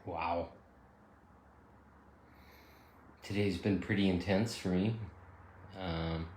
Wow. Today's been pretty intense for me. Um,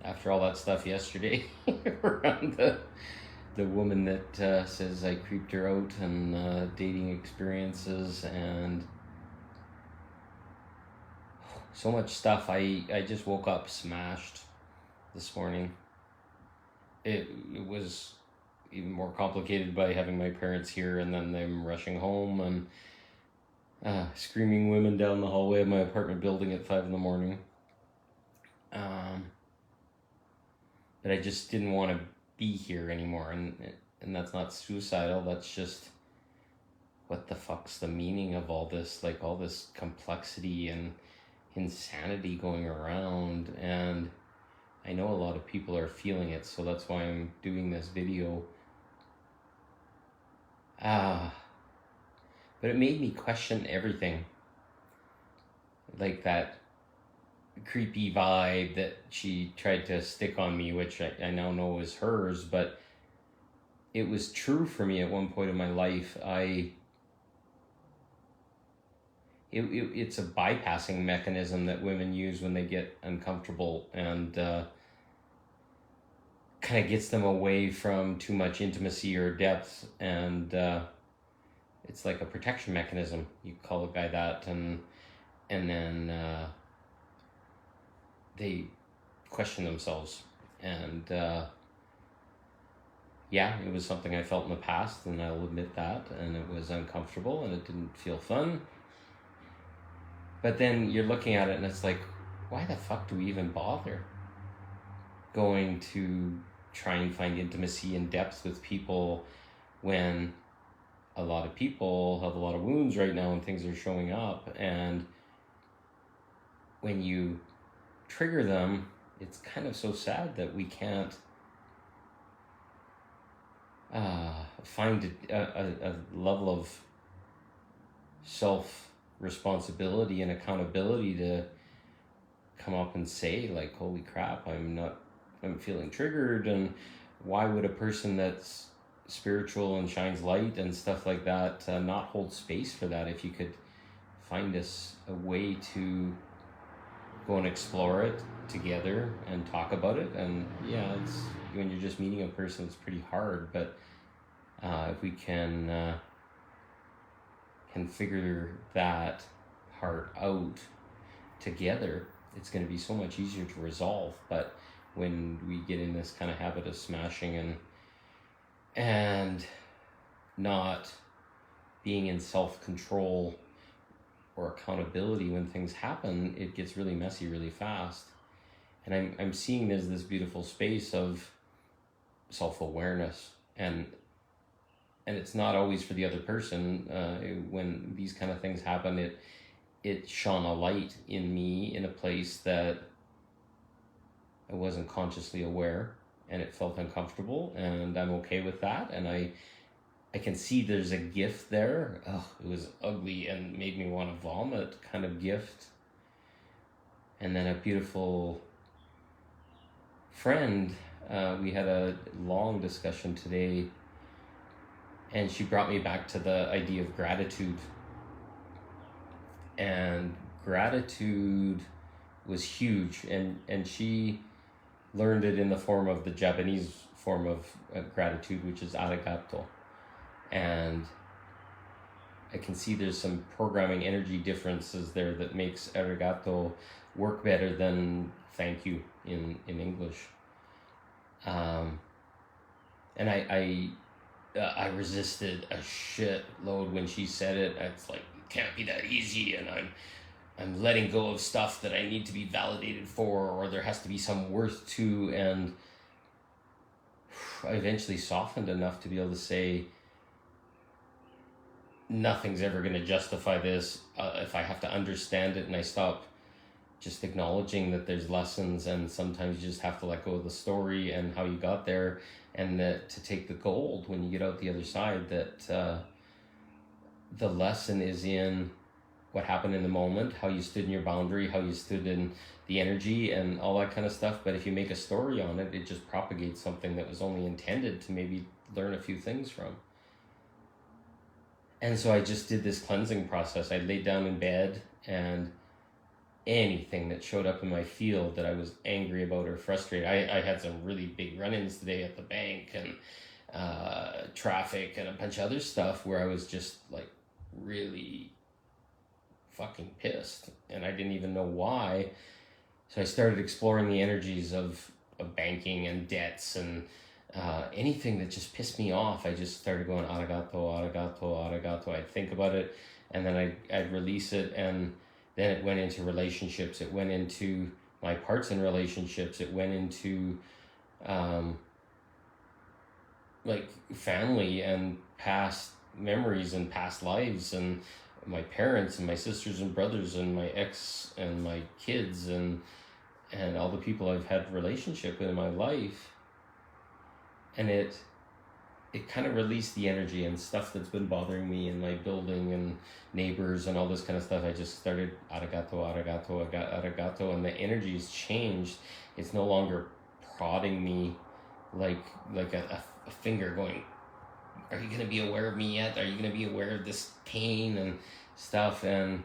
After all that stuff yesterday around the woman that says I creeped her out and dating experiences and so much stuff. I just woke up smashed this morning. It was even more complicated by having my parents here and then them rushing home and screaming women down the hallway of my apartment building at 5 in the morning. But I just didn't want to be here anymore, and that's not suicidal. That's just what the fuck's the meaning of all this? Like all this complexity and insanity going around, and I know a lot of people are feeling it, so that's why I'm doing this video. But it made me question everything. Like that creepy vibe that she tried to stick on me, which I now know is hers, but it was true for me at one point in my life. It's a bypassing mechanism that women use when they get uncomfortable and kind of gets them away from too much intimacy or depth, and it's like a protection mechanism. You call a guy that, and then they question themselves, and yeah, it was something I felt in the past, and I'll admit that, and it was uncomfortable and it didn't feel fun. But then you're looking at it and it's like, why the fuck do we even bother going to try and find intimacy and depth with people when a lot of people have a lot of wounds right now and things are showing up, and when you trigger them, it's kind of so sad that we can't find a level of self-responsibility and accountability to come up and say, like, holy crap, I'm feeling triggered, and why would a person that's spiritual and shines light and stuff like that not hold space for that? If you could find us a way to go and explore it together and talk about it. And yeah, it's when you're just meeting a person, it's pretty hard, but if we can figure that part out together, it's going to be so much easier to resolve. But when we get in this kind of habit of smashing and not being in self-control or accountability when things happen, it gets really messy really fast. And I'm seeing there's this beautiful space of self-awareness, and it's not always for the other person. When these kind of things happen, it shone a light in me in a place that I wasn't consciously aware, and it felt uncomfortable, and I'm okay with that. And I can see there's a gift there. Oh, it was ugly and made me want to vomit kind of gift. And then a beautiful friend, we had a long discussion today, and she brought me back to the idea of gratitude. And gratitude was huge, and she learned it in the form of the Japanese form of gratitude, which is arigato. And I can see there's some programming energy differences there that makes arigato work better than thank you in English. And I resisted a shit load when she said it. It's like, it can't be that easy, and I'm letting go of stuff that I need to be validated for, or there has to be some worth to. And I eventually softened enough to be able to say, nothing's ever going to justify this if I have to understand it, and I stop just acknowledging that there's lessons, and sometimes you just have to let go of the story and how you got there, and that to take the gold when you get out the other side, that the lesson is in what happened in the moment, how you stood in your boundary, how you stood in the energy and all that kind of stuff. But if you make a story on it, it just propagates something that was only intended to maybe learn a few things from. And so I just did this cleansing process. I laid down in bed, and anything that showed up in my field that I was angry about or frustrated. I had some really big run-ins today at the bank, and traffic and a bunch of other stuff where I was just like really fucking pissed, and I didn't even know why. So I started exploring the energies of banking and debts and anything that just pissed me off. I just started going arigato, arigato, arigato. I'd think about it, and then I'd release it, and then it went into relationships. It went into my parts in relationships. It went into like family and past memories and past lives, and my parents and my sisters and brothers and my ex and my kids and all the people I've had relationship with in my life. And it kind of released the energy and stuff that's been bothering me in my building and neighbors and all this kind of stuff. I just started arigato, arigato, arigato, and the energy has changed. It's no longer prodding me like a finger going, are you going to be aware of me yet? Are you going to be aware of this pain and stuff? And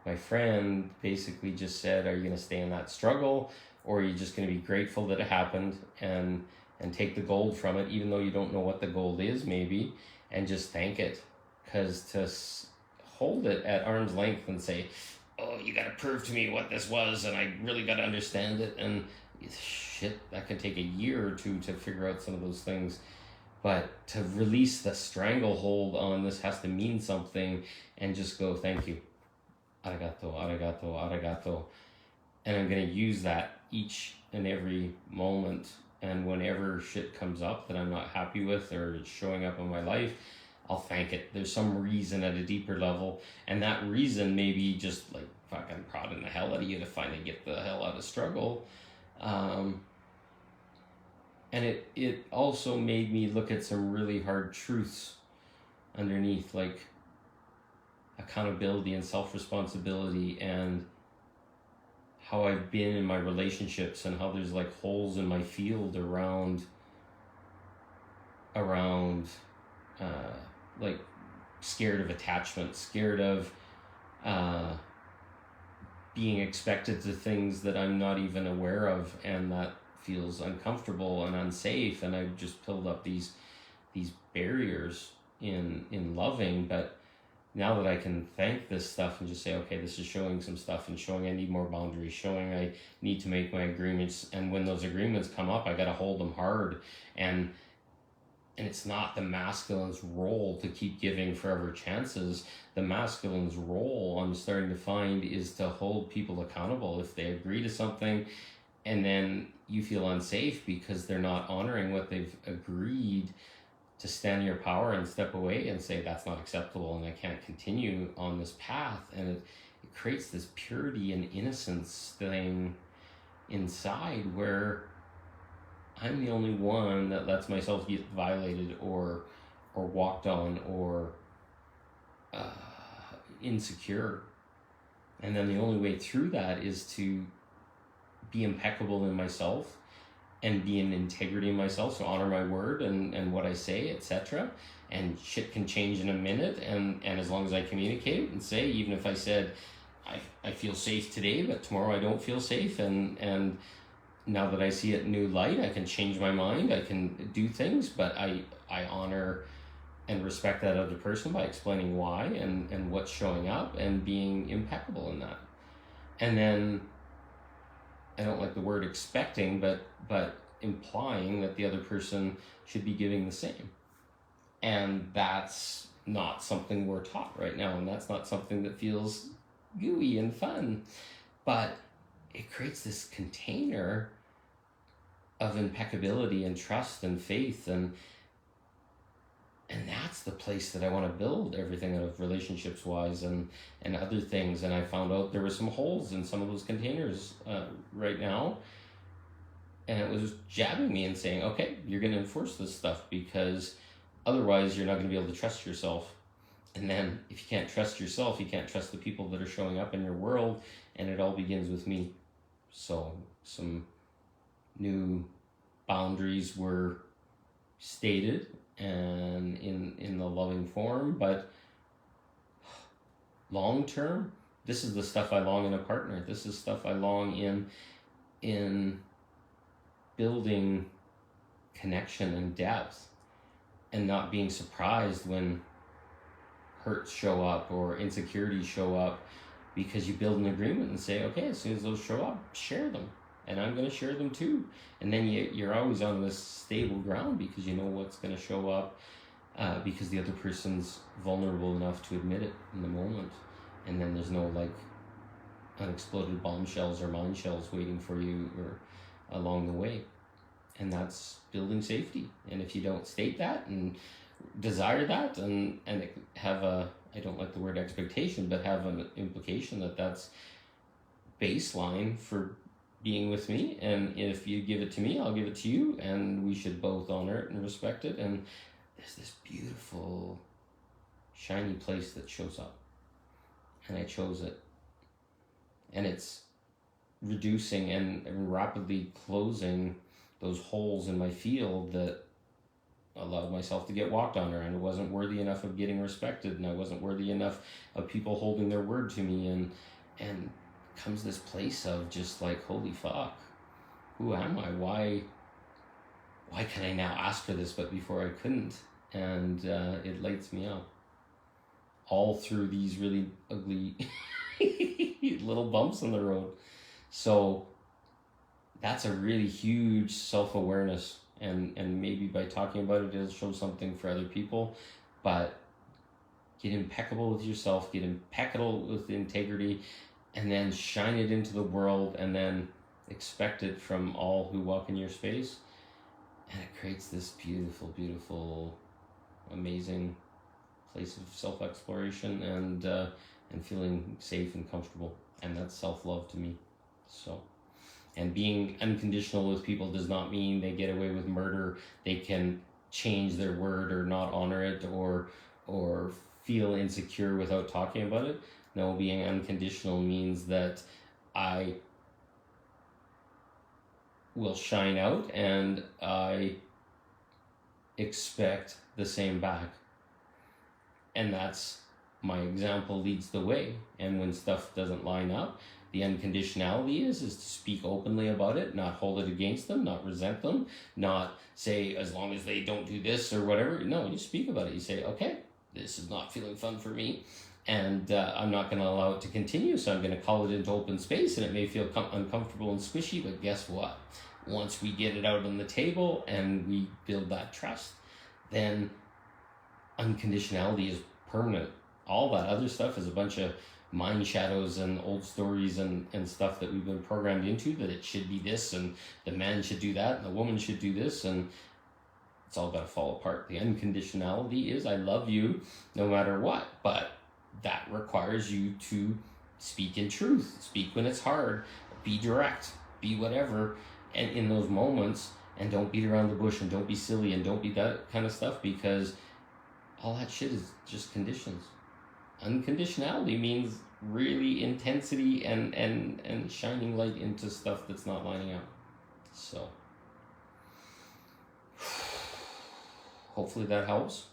my friend basically just said, are you going to stay in that struggle, or are you just going to be grateful that it happened and take the gold from it, even though you don't know what the gold is maybe, and just thank it? Because to hold it at arm's length and say, oh, you got to prove to me what this was, and I really got to understand it, and shit, that could take a year or two to figure out some of those things. But to release the stranglehold on this has to mean something, and just go, thank you, arigato, arigato, arigato. And I'm going to use that each and every moment. And whenever shit comes up that I'm not happy with or it's showing up in my life, I'll thank it. There's some reason at a deeper level. And that reason may be just like fucking prodding the hell out of you to finally get the hell out of struggle. And it also made me look at some really hard truths underneath, like accountability and self-responsibility, and how I've been in my relationships, and how there's like holes in my field around like scared of attachment, scared of being expected to things that I'm not even aware of, and that feels uncomfortable and unsafe. And I've just built up these barriers in loving. But now that I can thank this stuff and just say, okay, this is showing some stuff, and showing I need more boundaries, showing I need to make my agreements, and when those agreements come up, I got to hold them hard. And it's not the masculine's role to keep giving forever chances. The masculine's role, I'm starting to find, is to hold people accountable. If they agree to something and then you feel unsafe because they're not honoring what they've agreed, to stand your power and step away and say, that's not acceptable and I can't continue on this path. And it creates this purity and innocence thing inside, where I'm the only one that lets myself get violated or walked on or insecure. And then the only way through that is to be impeccable in myself and be in integrity in myself, so honor my word and what I say, etc. And shit can change in a minute, and as long as I communicate and say, even if I said, I feel safe today, but tomorrow I don't feel safe, and now that I see it in new light, I can change my mind, I can do things, but I honor and respect that other person by explaining why and what's showing up, and being impeccable in that. And then, I don't like the word expecting, but implying that the other person should be giving the same. And that's not something we're taught right now, and that's not something that feels gooey and fun. But it creates this container of impeccability and trust and faith, and that's the place that I want to build everything out of, relationships wise and other things. And I found out there were some holes in some of those containers right now, and it was jabbing me and saying, okay, you're going to enforce this stuff, because otherwise you're not going to be able to trust yourself. And then if you can't trust yourself, you can't trust the people that are showing up in your world, and it all begins with me. So some new boundaries were stated and in the loving form, but long term, this is the stuff I long in a partner. This is stuff I long in building connection and depth, and not being surprised when hurts show up or insecurities show up, because you build an agreement and say, okay, as soon as those show up, share them, and I'm going to share them too. And then you're always on this stable ground, because you know what's going to show up, because the other person's vulnerable enough to admit it in the moment. And then there's no like unexploded bombshells or mine shells waiting for you or along the way. And that's building safety. And if you don't state that and desire that, and have a, I don't like the word expectation, but have an implication that that's baseline for being with me, and if you give it to me, I'll give it to you, and we should both honor it and respect it. And there's this beautiful shiny place that shows up, and I chose it, and it's reducing and rapidly closing those holes in my field that allowed myself to get walked on, and I wasn't worthy enough of getting respected, and I wasn't worthy enough of people holding their word to me. And comes this place of just like, holy fuck, who am I? Why can I now ask for this, but before I couldn't? And it lights me up, all through these really ugly little bumps in the road. So that's a really huge self-awareness, and maybe by talking about it, it'll show something for other people. But get impeccable with yourself, get impeccable with integrity, and then shine it into the world, and then expect it from all who walk in your space. And it creates this beautiful, beautiful, amazing place of self-exploration and feeling safe and comfortable. And that's self-love to me. So, and being unconditional with people does not mean they get away with murder. They can change their word or not honor it, or feel insecure without talking about it. No, being unconditional means that I will shine out, and I expect the same back. And that's, my example leads the way. And when stuff doesn't line up, the unconditionality is to speak openly about it, not hold it against them, not resent them, not say, as long as they don't do this or whatever. No, you speak about it. You say, okay, this is not feeling fun for me, and I'm not going to allow it to continue, so I'm going to call it into open space, and it may feel uncomfortable and squishy, but guess what? Once we get it out on the table and we build that trust, then unconditionality is permanent. All that other stuff is a bunch of mind shadows and old stories and stuff that we've been programmed into, that it should be this, and the man should do that, and the woman should do this, and it's all got to fall apart. The unconditionality is, I love you no matter what, but that requires you to speak in truth, speak when it's hard, be direct, be whatever, and in those moments, and don't beat around the bush, and don't be silly, and don't be that kind of stuff, because all that shit is just conditions. Unconditionality means really intensity and shining light into stuff that's not lining up. So hopefully that helps.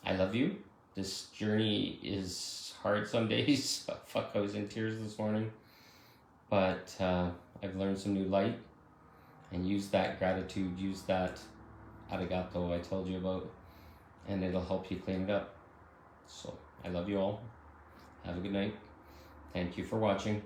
I love you. This journey is hard some days. Fuck, I was in tears this morning. But I've learned some new light, and use that gratitude, use that arigato I told you about, and it'll help you clean it up. So I love you all. Have a good night. Thank you for watching.